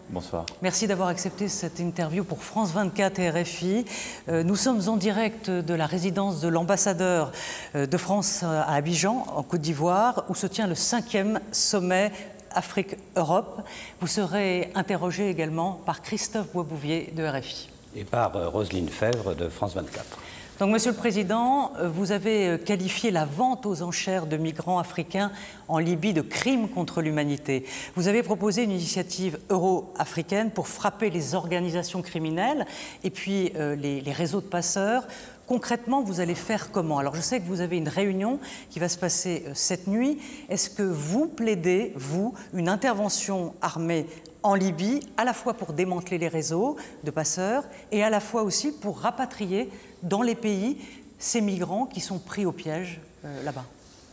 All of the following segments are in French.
Bonsoir. Merci d'avoir accepté cette interview pour France 24 et RFI. Nous sommes en direct de la résidence de l'ambassadeur de France à Abidjan, en Côte d'Ivoire, où se tient le 5e sommet Afrique-Europe. Vous serez interrogé également par Christophe Boisbouvier de RFI. Et par Roselyne Fèvre de France 24. Donc, Monsieur le Président, vous avez qualifié la vente aux enchères de migrants africains en Libye de crime contre l'humanité. Vous avez proposé une initiative euro-africaine pour frapper les organisations criminelles et puis les réseaux de passeurs. Concrètement, vous allez faire comment? Alors, je sais que vous avez une réunion qui va se passer cette nuit. Est-ce que vous plaidez, vous, une intervention armée en Libye, à la fois pour démanteler les réseaux de passeurs et à la fois aussi pour rapatrier dans les pays ces migrants qui sont pris au piège là-bas?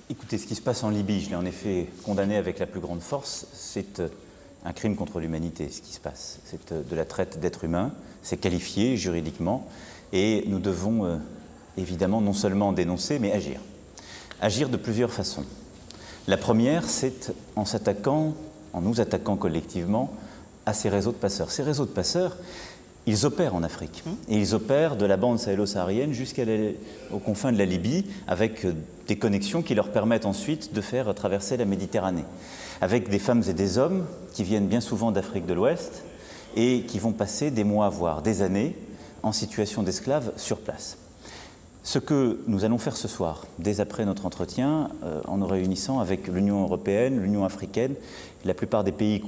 Écoutez, ce qui se passe en Libye, je l'ai en effet condamné avec la plus grande force, c'est un crime contre l'humanité, ce qui se passe. C'est de la traite d'êtres humains, c'est qualifié juridiquement, et nous devons évidemment non seulement dénoncer, mais agir. Agir de plusieurs façons. La première, c'est en nous attaquant collectivement à ces réseaux de passeurs. Ces réseaux de passeurs, ils opèrent en Afrique. Et ils opèrent de la bande sahélo-saharienne jusqu'aux confins de la Libye, avec des connexions qui leur permettent ensuite de faire traverser la Méditerranée. Avec des femmes et des hommes qui viennent bien souvent d'Afrique de l'Ouest et qui vont passer des mois, voire des années, en situation d'esclaves sur place. Ce que nous allons faire ce soir, dès après notre entretien, en nous réunissant avec l'Union européenne, l'Union africaine, la plupart des pays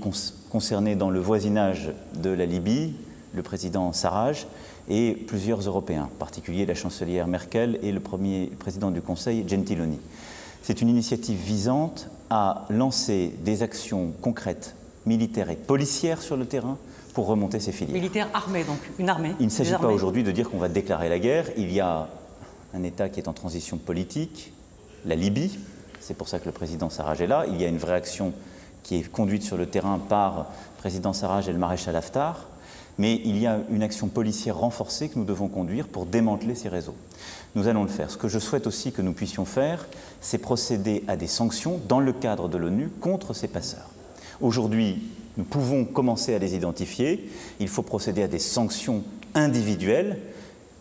concernés dans le voisinage de la Libye, le président Sarraj et plusieurs Européens, en particulier la chancelière Merkel et le président du Conseil, Gentiloni. C'est une initiative visant à lancer des actions concrètes, militaires et policières sur le terrain pour remonter ces filières. Militaire armée, donc une armée. Il ne s'agit pas aujourd'hui de dire qu'on va déclarer la guerre. Il y a un État qui est en transition politique, la Libye, c'est pour ça que le président Sarraj est là. Il y a une vraie action qui est conduite sur le terrain par le président Sarraj et le maréchal Haftar, mais il y a une action policière renforcée que nous devons conduire pour démanteler ces réseaux. Nous allons le faire. Ce que je souhaite aussi que nous puissions faire, c'est procéder à des sanctions dans le cadre de l'ONU contre ces passeurs. Aujourd'hui, nous pouvons commencer à les identifier. Il faut procéder à des sanctions individuelles,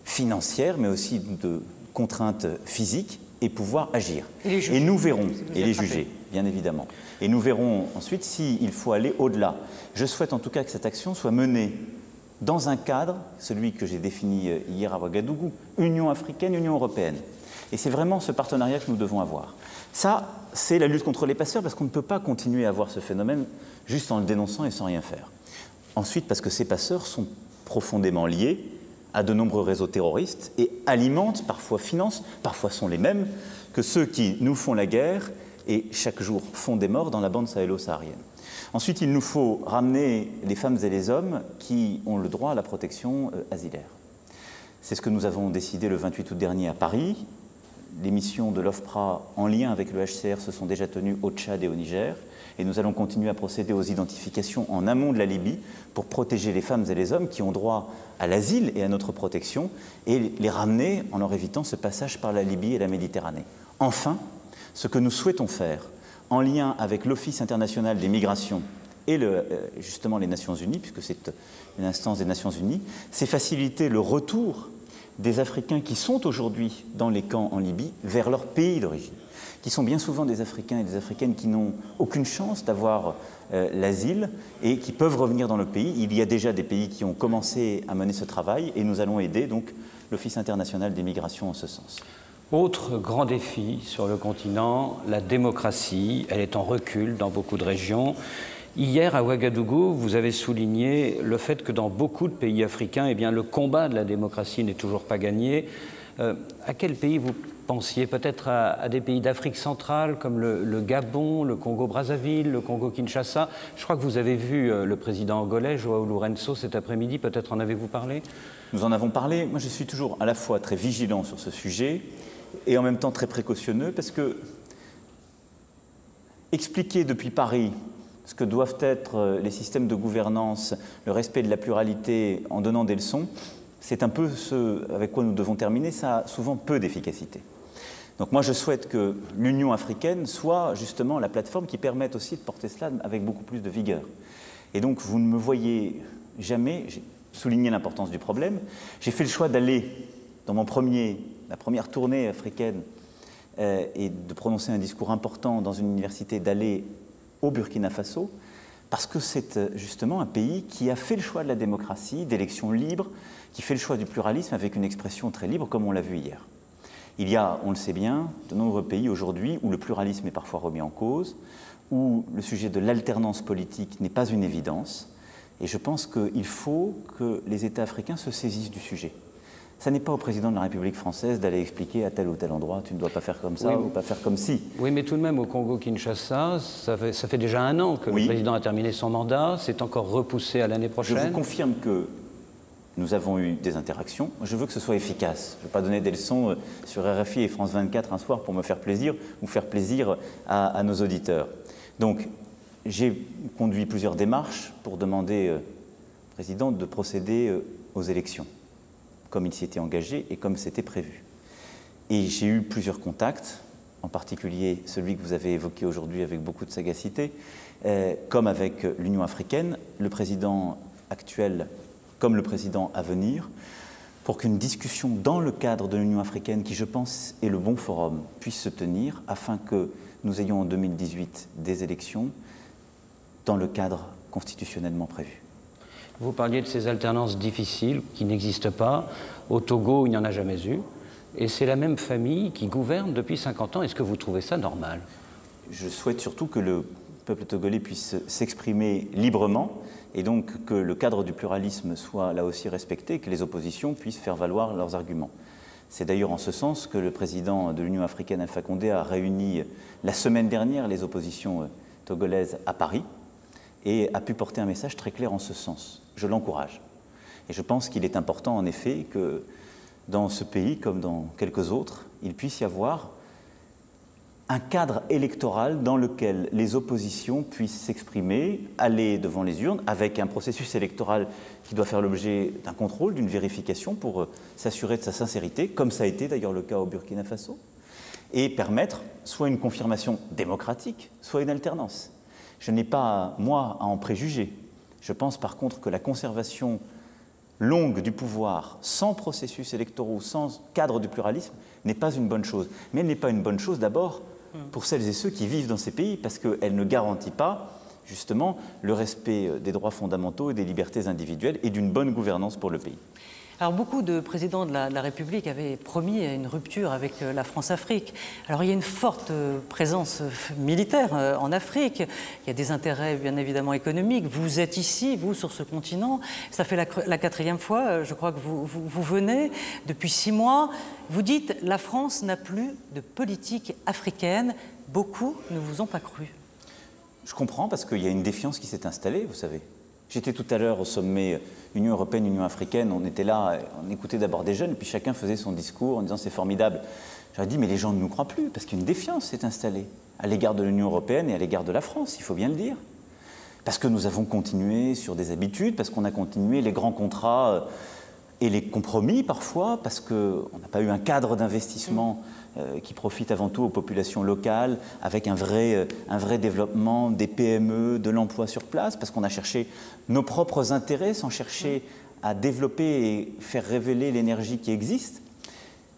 financières, mais aussi de contraintes physiques, et pouvoir agir. Et nous verrons, et les juger, bien évidemment. Et nous verrons ensuite s'il faut aller au-delà. Je souhaite en tout cas que cette action soit menée dans un cadre, celui que j'ai défini hier à Ouagadougou, Union africaine, Union européenne. Et c'est vraiment ce partenariat que nous devons avoir. Ça, c'est la lutte contre les passeurs, parce qu'on ne peut pas continuer à voir ce phénomène juste en le dénonçant et sans rien faire. Ensuite, parce que ces passeurs sont profondément liés à de nombreux réseaux terroristes et alimentent, parfois financent, parfois sont les mêmes que ceux qui nous font la guerre et chaque jour font des morts dans la bande sahélo-saharienne. Ensuite, il nous faut ramener les femmes et les hommes qui ont le droit à la protection asilaire. C'est ce que nous avons décidé le 28 août dernier à Paris. Les missions de l'OFPRA en lien avec le HCR se sont déjà tenues au Tchad et au Niger. Et nous allons continuer à procéder aux identifications en amont de la Libye pour protéger les femmes et les hommes qui ont droit à l'asile et à notre protection et les ramener en leur évitant ce passage par la Libye et la Méditerranée. Enfin, ce que nous souhaitons faire en lien avec l'Office international des migrations et justement les Nations Unies, puisque c'est une instance des Nations Unies, c'est faciliter le retour des Africains qui sont aujourd'hui dans les camps en Libye vers leur pays d'origine, qui sont bien souvent des Africains et des Africaines qui n'ont aucune chance d'avoir l'asile et qui peuvent revenir dans le pays. Il y a déjà des pays qui ont commencé à mener ce travail et nous allons aider donc l'Office international des migrations en ce sens. Autre grand défi sur le continent, la démocratie. Elle est en recul dans beaucoup de régions. Hier, à Ouagadougou, vous avez souligné le fait que dans beaucoup de pays africains, eh bien, le combat de la démocratie n'est toujours pas gagné. À quel pays vous pensiez? Peut-être à des pays d'Afrique centrale comme le Gabon, le Congo-Brazzaville, le Congo-Kinshasa. Je crois que vous avez vu le président angolais, João Lourenço, cet après-midi. Peut-être en avez-vous parlé? Nous en avons parlé. Moi, je suis toujours à la fois très vigilant sur ce sujet et en même temps très précautionneux, parce que expliquer depuis Paris ce que doivent être les systèmes de gouvernance, le respect de la pluralité en donnant des leçons, c'est un peu ce avec quoi nous devons terminer. Ça a souvent peu d'efficacité. Donc moi, je souhaite que l'Union africaine soit justement la plateforme qui permette aussi de porter cela avec beaucoup plus de vigueur. Et donc, vous ne me voyez jamais, j'ai souligné l'importance du problème, j'ai fait le choix d'aller dans ma première tournée africaine et de prononcer un discours important dans une université, d'aller au Burkina Faso, parce que c'est justement un pays qui a fait le choix de la démocratie, d'élections libres, qui fait le choix du pluralisme avec une expression très libre, comme on l'a vu hier. Il y a, on le sait bien, de nombreux pays aujourd'hui où le pluralisme est parfois remis en cause, où le sujet de l'alternance politique n'est pas une évidence, et je pense qu'il faut que les États africains se saisissent du sujet. Ça n'est pas au président de la République française d'aller expliquer à tel ou tel endroit, tu ne dois pas faire comme ça ou pas faire comme si. Oui, mais tout de même, au Congo-Kinshasa, ça fait déjà 1 an que le président a terminé son mandat, c'est encore repoussé à l'année prochaine. Je vous confirme que nous avons eu des interactions. Je veux que ce soit efficace. Je ne vais pas donner des leçons sur RFI et France 24 un soir pour me faire plaisir ou faire plaisir à nos auditeurs. Donc, j'ai conduit plusieurs démarches pour demander au président de procéder aux élections, comme il s'y était engagé et comme c'était prévu. Et j'ai eu plusieurs contacts, en particulier celui que vous avez évoqué aujourd'hui avec beaucoup de sagacité, comme avec l'Union africaine, le président actuel comme le président à venir, pour qu'une discussion dans le cadre de l'Union africaine, qui je pense est le bon forum, puisse se tenir, afin que nous ayons en 2018 des élections dans le cadre constitutionnellement prévu. Vous parliez de ces alternances difficiles qui n'existent pas. Au Togo, il n'y en a jamais eu. Et c'est la même famille qui gouverne depuis 50 ans. Est-ce que vous trouvez ça normal? Je souhaite surtout que le peuple togolais puisse s'exprimer librement et donc que le cadre du pluralisme soit là aussi respecté, que les oppositions puissent faire valoir leurs arguments. C'est d'ailleurs en ce sens que le président de l'Union africaine, Alpha Condé, a réuni la semaine dernière les oppositions togolaises à Paris et a pu porter un message très clair en ce sens. Je l'encourage. Et je pense qu'il est important, en effet, que dans ce pays, comme dans quelques autres, il puisse y avoir un cadre électoral dans lequel les oppositions puissent s'exprimer, aller devant les urnes, avec un processus électoral qui doit faire l'objet d'un contrôle, d'une vérification pour s'assurer de sa sincérité, comme ça a été d'ailleurs le cas au Burkina Faso, et permettre soit une confirmation démocratique, soit une alternance. Je n'ai pas, moi, à en préjuger. Je pense par contre que la conservation longue du pouvoir, sans processus électoraux, sans cadre du pluralisme, n'est pas une bonne chose. Mais elle n'est pas une bonne chose d'abord pour celles et ceux qui vivent dans ces pays, parce qu'elle ne garantit pas, justement, le respect des droits fondamentaux et des libertés individuelles et d'une bonne gouvernance pour le pays. Alors, beaucoup de présidents de la République avaient promis une rupture avec la France-Afrique. Alors, il y a une forte présence militaire en Afrique. Il y a des intérêts, bien évidemment, économiques. Vous êtes ici, vous, sur ce continent. Ça fait la 4e fois, je crois, que vous venez depuis 6 mois. Vous dites, la France n'a plus de politique africaine. Beaucoup ne vous ont pas cru. Je comprends, parce qu'il y a une défiance qui s'est installée, vous savez. J'étais tout à l'heure au sommet Union européenne, Union africaine, on était là, on écoutait d'abord des jeunes, et puis chacun faisait son discours en disant c'est formidable. J'aurais dit mais les gens ne nous croient plus, parce qu'une défiance s'est installée à l'égard de l'Union européenne et à l'égard de la France, il faut bien le dire. Parce que nous avons continué sur des habitudes, parce qu'on a continué les grands contrats et les compromis parfois, parce qu'on n'a pas eu un cadre d'investissement qui profite avant tout aux populations locales, avec un vrai développement des PME, de l'emploi sur place, parce qu'on a cherché nos propres intérêts sans chercher à développer et faire révéler l'énergie qui existe.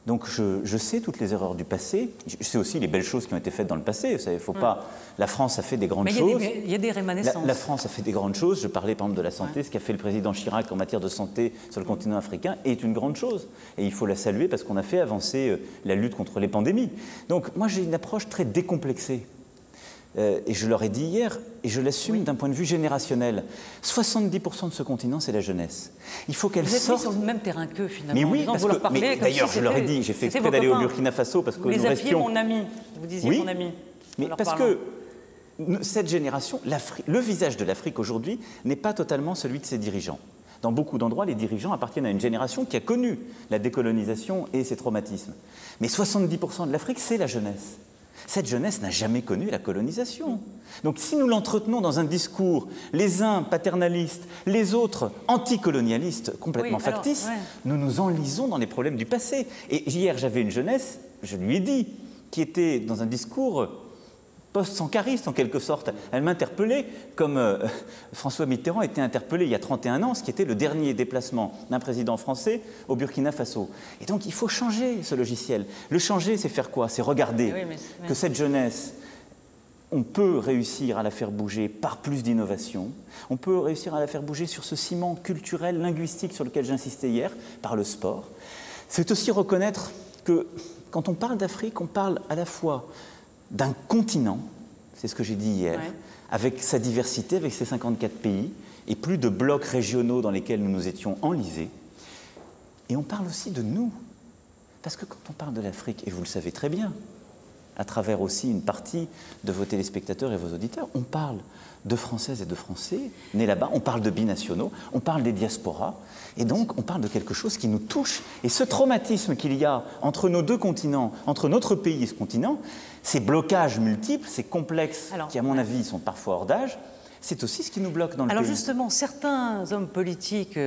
Donc je sais toutes les erreurs du passé, je sais aussi les belles choses qui ont été faites dans le passé. Vous savez, faut pas. La France a fait des grandes choses. Il y a des rémanescences. La France a fait des grandes choses. Je parlais par exemple de la santé. Ce qu'a fait le président Chirac en matière de santé sur le continent africain est une grande chose. Et il faut la saluer parce qu'on a fait avancer la lutte contre les pandémies. Donc moi j'ai une approche très décomplexée. Et je leur ai dit hier, et je l'assume d'un point de vue générationnel, 70% de ce continent, c'est la jeunesse. Il faut qu'elle sorte... Vous êtes mis sur le même terrain qu'eux, finalement. Mais oui, parce que... D'ailleurs, je leur ai dit, j'ai fait exprès d'aller au Burkina Faso parce que vous les appeliez mon ami. Vous disiez mon ami. Mais parce que cette génération, le visage de l'Afrique aujourd'hui n'est pas totalement celui de ses dirigeants. Dans beaucoup d'endroits, les dirigeants appartiennent à une génération qui a connu la décolonisation et ses traumatismes. Mais 70% de l'Afrique, c'est la jeunesse. Cette jeunesse n'a jamais connu la colonisation. Donc si nous l'entretenons dans un discours, les uns paternalistes, les autres anticolonialistes, complètement factices, nous nous enlisons dans les problèmes du passé. Et hier, j'avais une jeunesse, je lui ai dit, qui était dans un discours post-sankariste en quelque sorte. Elle m'interpellait comme François Mitterrand était interpellé il y a 31 ans, ce qui était le dernier déplacement d'un président français au Burkina Faso. Et donc il faut changer ce logiciel. Le changer, c'est faire quoi? C'est regarder que cette jeunesse, on peut réussir à la faire bouger par plus d'innovation, on peut réussir à la faire bouger sur ce ciment culturel, linguistique sur lequel j'insistais hier, par le sport. C'est aussi reconnaître que quand on parle d'Afrique, on parle à la fois d'un continent, c'est ce que j'ai dit hier, avec sa diversité, avec ses 54 pays, et plus de blocs régionaux dans lesquels nous nous étions enlisés. Et on parle aussi de nous. Parce que quand on parle de l'Afrique, et vous le savez très bien, à travers aussi une partie de vos téléspectateurs et vos auditeurs, on parle de Françaises et de Français nés là-bas, on parle de binationaux, on parle des diasporas, et donc on parle de quelque chose qui nous touche. Et ce traumatisme qu'il y a entre nos deux continents, entre notre pays et ce continent, ces blocages multiples, ces complexes qui, à mon avis, sont parfois hors d'âge, c'est aussi ce qui nous bloque dans le pays. Alors justement, certains hommes politiques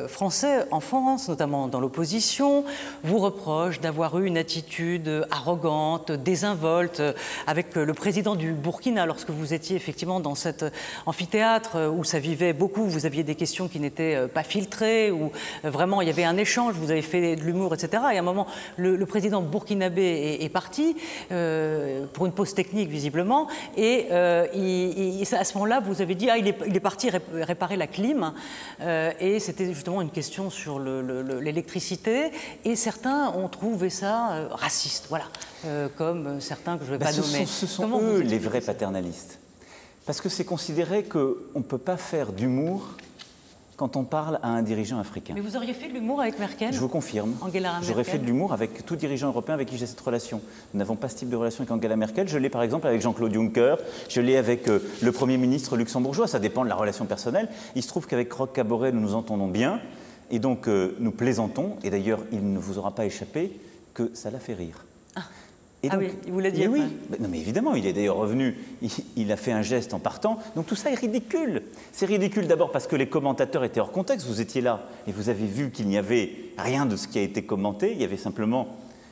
français, en France, notamment dans l'opposition, vous reprochent d'avoir eu une attitude arrogante, désinvolte, avec le président du Burkina, lorsque vous étiez effectivement dans cet amphithéâtre où ça vivait beaucoup, vous aviez des questions qui n'étaient pas filtrées, où vraiment il y avait un échange, vous avez fait de l'humour, etc. Et à un moment, le président burkinabé est parti, pour une pause technique visiblement, et à ce moment-là, vous avez dit il est parti réparer la clim, et c'était justement une question sur l'électricité, et certains ont trouvé ça raciste, voilà, comme certains que je ne vais pas nommer. Ce sont eux les vrais paternalistes, parce que c'est considéré qu'on ne peut pas faire d'humour quand on parle à un dirigeant africain. Mais vous auriez fait de l'humour avec Merkel? Je vous confirme. Angela Merkel. J'aurais fait de l'humour avec tout dirigeant européen avec qui j'ai cette relation. Nous n'avons pas ce type de relation avec Angela Merkel. Je l'ai par exemple avec Jean-Claude Juncker, je l'ai avec le Premier ministre luxembourgeois. Ça dépend de la relation personnelle. Il se trouve qu'avec Roch Kaboré, nous nous entendons bien. Et donc, nous plaisantons. Et d'ailleurs, il ne vous aura pas échappé que ça l'a fait rire. Et donc, oui, il vous l'a dit. Oui, non, mais évidemment, il est d'ailleurs revenu, il a fait un geste en partant. Donc tout ça est ridicule. C'est ridicule d'abord parce que les commentateurs étaient hors contexte. Vous étiez là et vous avez vu qu'il n'y avait rien de ce qui a été commenté. Il y avait simplement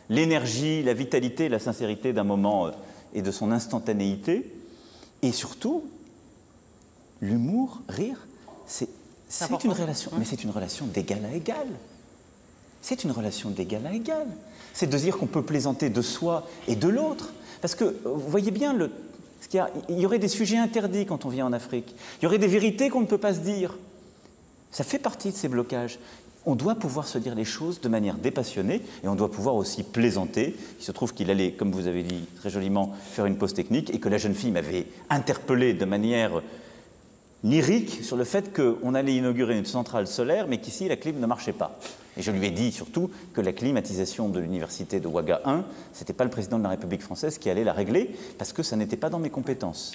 l'énergie, la vitalité, la sincérité d'un moment et de son instantanéité. Et surtout, l'humour, rire, c'est une relation, mais c'est une relation d'égal à égal. C'est une relation d'égal à égal. C'est de dire qu'on peut plaisanter de soi et de l'autre. Parce que, vous voyez bien, il y aurait des sujets interdits quand on vient en Afrique. Il y aurait des vérités qu'on ne peut pas se dire. Ça fait partie de ces blocages. On doit pouvoir se dire les choses de manière dépassionnée et on doit pouvoir aussi plaisanter. Il se trouve qu'il allait, comme vous avez dit très joliment, faire une pause technique et que la jeune fille m'avait interpellé de manière lyrique sur le fait qu'on allait inaugurer une centrale solaire mais qu'ici la clim ne marchait pas. Et je lui ai dit surtout que la climatisation de l'université de Ouaga 1, ce n'était pas le président de la République française qui allait la régler, parce que ça n'était pas dans mes compétences.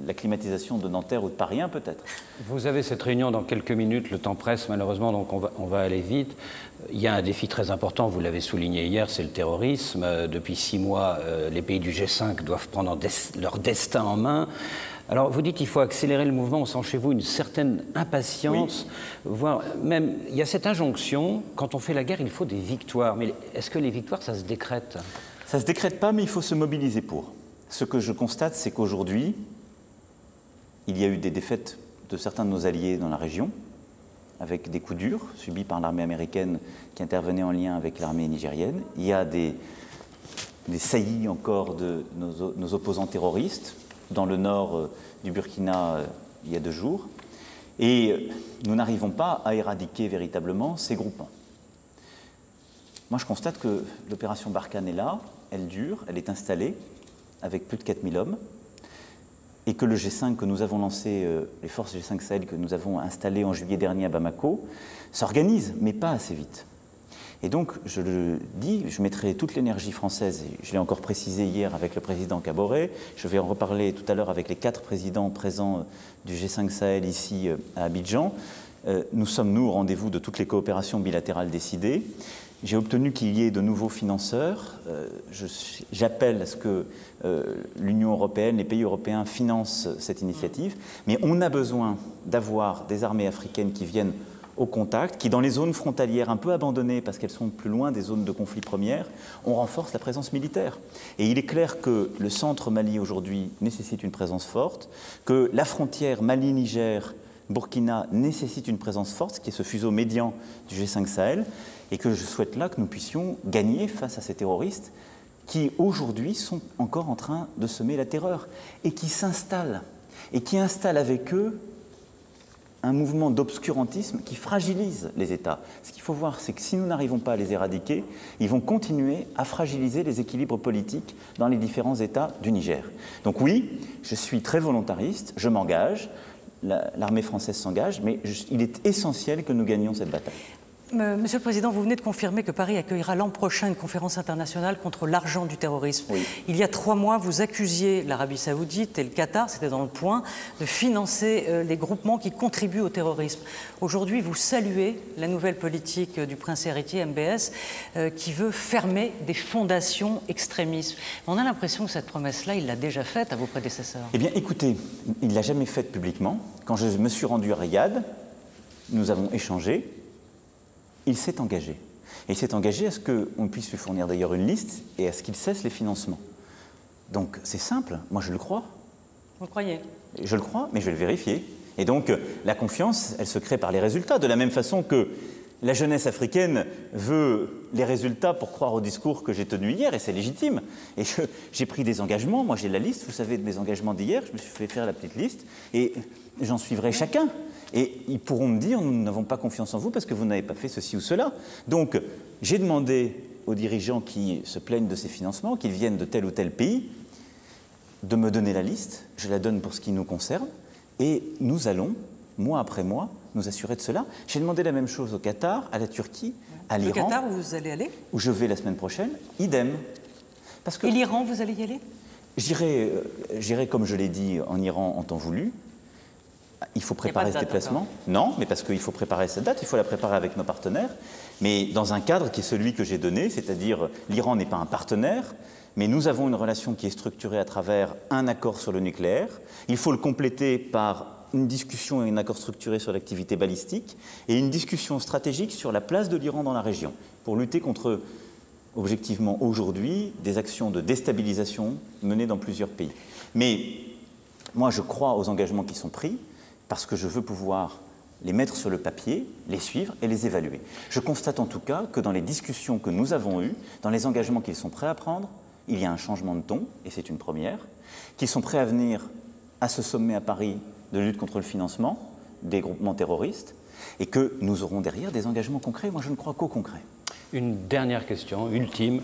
La climatisation de Nanterre ou de Paris 1, peut-être. Vous avez cette réunion dans quelques minutes, le temps presse malheureusement, donc on va aller vite. Il y a un défi très important, vous l'avez souligné hier, c'est le terrorisme. Depuis 6 mois, les pays du G5 doivent prendre leur destin en main. Alors, vous dites qu'il faut accélérer le mouvement, on sent chez vous une certaine impatience, voire même, il y a cette injonction, quand on fait la guerre, il faut des victoires. Mais est-ce que les victoires, ça se décrète? Ça ne se décrète pas, mais il faut se mobiliser pour. Ce que je constate, c'est qu'aujourd'hui, il y a eu des défaites de certains de nos alliés dans la région, avec des coups durs subis par l'armée américaine qui intervenait en lien avec l'armée nigérienne. Il y a des saillies encore de nos opposants terroristes, dans le nord du Burkina il y a 2 jours, et nous n'arrivons pas à éradiquer véritablement ces groupements. Moi, je constate que l'opération Barkhane est là, elle dure, elle est installée, avec plus de 4000 hommes, et que le G5 que nous avons lancé, les forces G5 Sahel que nous avons installées en juillet dernier à Bamako, s'organisent, mais pas assez vite. Et donc, je le dis, je mettrai toute l'énergie française, et je l'ai encore précisé hier avec le président Kaboré, je vais en reparler tout à l'heure avec les 4 présidents présents du G5 Sahel ici à Abidjan. Nous sommes, nous, au rendez-vous de toutes les coopérations bilatérales décidées. J'ai obtenu qu'il y ait de nouveaux financeurs. J'appelle à ce que l'Union européenne, les pays européens financent cette initiative. Mais on a besoin d'avoir des armées africaines qui viennent au contact, qui dans les zones frontalières un peu abandonnées parce qu'elles sont plus loin des zones de conflit premières, on renforce la présence militaire. Et il est clair que le centre Mali aujourd'hui nécessite une présence forte, que la frontière Mali-Niger-Burkina nécessite une présence forte, ce qui est ce fuseau médian du G5 Sahel, et que je souhaite là que nous puissions gagner face à ces terroristes qui aujourd'hui sont encore en train de semer la terreur et qui s'installent et qui installent avec eux un mouvement d'obscurantisme qui fragilise les États. Ce qu'il faut voir, c'est que si nous n'arrivons pas à les éradiquer, ils vont continuer à fragiliser les équilibres politiques dans les différents États du Niger. Donc oui, je suis très volontariste, je m'engage, l'armée française s'engage, mais il est essentiel que nous gagnions cette bataille. Monsieur le Président, vous venez de confirmer que Paris accueillera l'an prochain une conférence internationale contre l'argent du terrorisme. Oui. Il y a 3 mois, vous accusiez l'Arabie Saoudite et le Qatar, c'était dans le point, de financer les groupements qui contribuent au terrorisme. Aujourd'hui, vous saluez la nouvelle politique du prince héritier MBS qui veut fermer des fondations extrémistes. On a l'impression que cette promesse-là, il l'a déjà faite à vos prédécesseurs. Eh bien, écoutez, il ne l'a jamais faite publiquement. Quand je me suis rendu à Riyad, nous avons échangé. Il s'est engagé. Et il s'est engagé à ce qu'on puisse lui fournir d'ailleurs une liste et à ce qu'il cesse les financements. Donc c'est simple, moi je le crois. Vous le croyez? Je le crois, mais je vais le vérifier. Et donc la confiance, elle se crée par les résultats, de la même façon que la jeunesse africaine veut les résultats pour croire au discours que j'ai tenu hier, et c'est légitime. Et j'ai pris des engagements, moi j'ai la liste, vous savez, de mes engagements d'hier, je me suis fait faire la petite liste, et j'en suivrai chacun. Et ils pourront me dire, nous n'avons pas confiance en vous parce que vous n'avez pas fait ceci ou cela. Donc, j'ai demandé aux dirigeants qui se plaignent de ces financements, qu'ils viennent de tel ou tel pays, de me donner la liste. Je la donne pour ce qui nous concerne. Et nous allons, mois après mois, nous assurer de cela. J'ai demandé la même chose au Qatar, à la Turquie, à l'Iran. Le Qatar, où vous allez aller? Où je vais la semaine prochaine, idem. Parce que et l'Iran, vous allez y aller? J'irai, comme je l'ai dit, en Iran en temps voulu. Il faut préparer ce déplacement. Non, mais parce qu'il faut préparer cette date, il faut la préparer avec nos partenaires, mais dans un cadre qui est celui que j'ai donné, c'est-à-dire l'Iran n'est pas un partenaire, mais nous avons une relation qui est structurée à travers un accord sur le nucléaire. Il faut le compléter par une discussion et un accord structuré sur l'activité balistique et une discussion stratégique sur la place de l'Iran dans la région pour lutter contre, objectivement aujourd'hui, des actions de déstabilisation menées dans plusieurs pays. Mais moi, je crois aux engagements qui sont pris, parce que je veux pouvoir les mettre sur le papier, les suivre et les évaluer. Je constate en tout cas que dans les discussions que nous avons eues, dans les engagements qu'ils sont prêts à prendre, il y a un changement de ton, et c'est une première, qu'ils sont prêts à venir à ce sommet à Paris de lutte contre le financement des groupements terroristes, et que nous aurons derrière des engagements concrets. Moi, je ne crois qu'au concret. Une dernière question, ultime,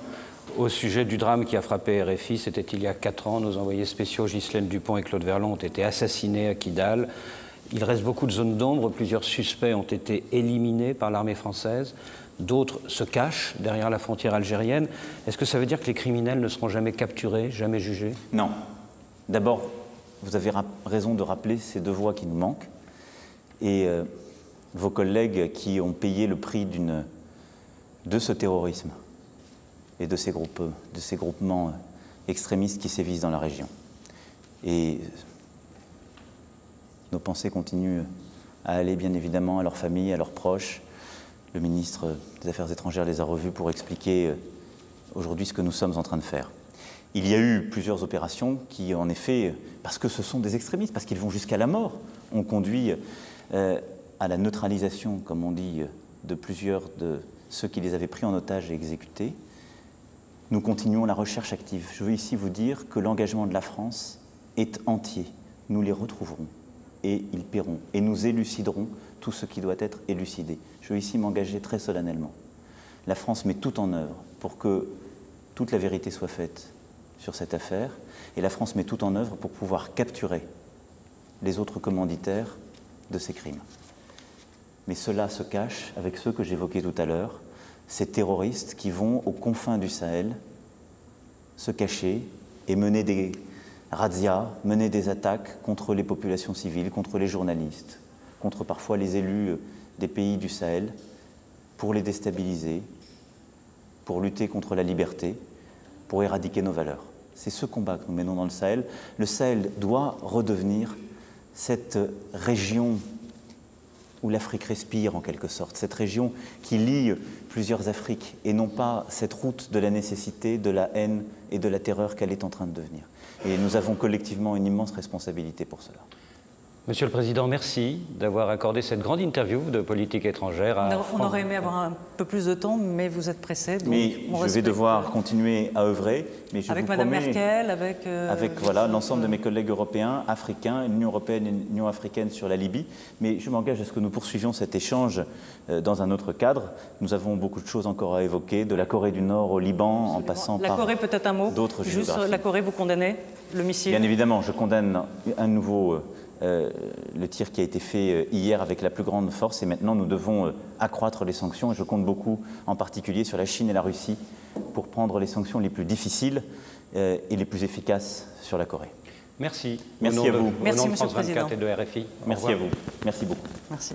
au sujet du drame qui a frappé RFI. C'était il y a 4 ans. Nos envoyés spéciaux Ghislaine Dupont et Claude Verlon ont été assassinés à Kidal. Il reste beaucoup de zones d'ombre. Plusieurs suspects ont été éliminés par l'armée française. D'autres se cachent derrière la frontière algérienne. Est-ce que ça veut dire que les criminels ne seront jamais capturés, jamais jugés? Non. D'abord, vous avez raison de rappeler ces 2 voix qui nous manquent. Et vos collègues qui ont payé le prix de ce terrorisme et de ces groupements extrémistes qui sévissent dans la région. Et nos pensées continuent à aller, bien évidemment, à leurs familles, à leurs proches. Le ministre des Affaires étrangères les a revus pour expliquer aujourd'hui ce que nous sommes en train de faire. Il y a eu plusieurs opérations qui, en effet, parce que ce sont des extrémistes, parce qu'ils vont jusqu'à la mort, ont conduit à la neutralisation, comme on dit, de plusieurs de ceux qui les avaient pris en otage et exécutés. Nous continuons la recherche active. Je veux ici vous dire que l'engagement de la France est entier. Nous les retrouverons et ils paieront. Et nous éluciderons tout ce qui doit être élucidé. Je veux ici m'engager très solennellement. La France met tout en œuvre pour que toute la vérité soit faite sur cette affaire. Et la France met tout en œuvre pour pouvoir capturer les autres commanditaires de ces crimes. Mais cela se cache avec ceux que j'évoquais tout à l'heure, ces terroristes qui vont aux confins du Sahel se cacher et mener des razzias, mener des attaques contre les populations civiles, contre les journalistes, contre parfois les élus des pays du Sahel, pour les déstabiliser, pour lutter contre la liberté, pour éradiquer nos valeurs. C'est ce combat que nous menons dans le Sahel. Le Sahel doit redevenir cette région où l'Afrique respire en quelque sorte, cette région qui lie plusieurs Afriques et non pas cette route de la nécessité, de la haine et de la terreur qu'elle est en train de devenir. Et nous avons collectivement une immense responsabilité pour cela. Monsieur le Président, merci d'avoir accordé cette grande interview de politique étrangère à On aurait aimé avoir un peu plus de temps, mais vous êtes pressé. Donc mais je vais devoir continuer à œuvrer. Mais je avec vous Madame promets, Merkel, avec voilà, l'ensemble de mes collègues européens, africains, l'Union européenne et l'Union africaine sur la Libye. Mais je m'engage à ce que nous poursuivions cet échange dans un autre cadre. Nous avons beaucoup de choses encore à évoquer, de la Corée du Nord au Liban, en passant par la Corée, peut-être un mot. d'autres Juste géographies. la Corée, vous condamnez le missile? Bien évidemment, je condamne à nouveau le tir qui a été fait hier avec la plus grande force et maintenant nous devons accroître les sanctions et je compte beaucoup en particulier sur la Chine et la Russie pour prendre les sanctions les plus difficiles et les plus efficaces sur la Corée. Merci. Merci à vous. Au nom de Merci, France Monsieur le Président. 24 et de RFI. Merci à vous. Merci beaucoup. Merci.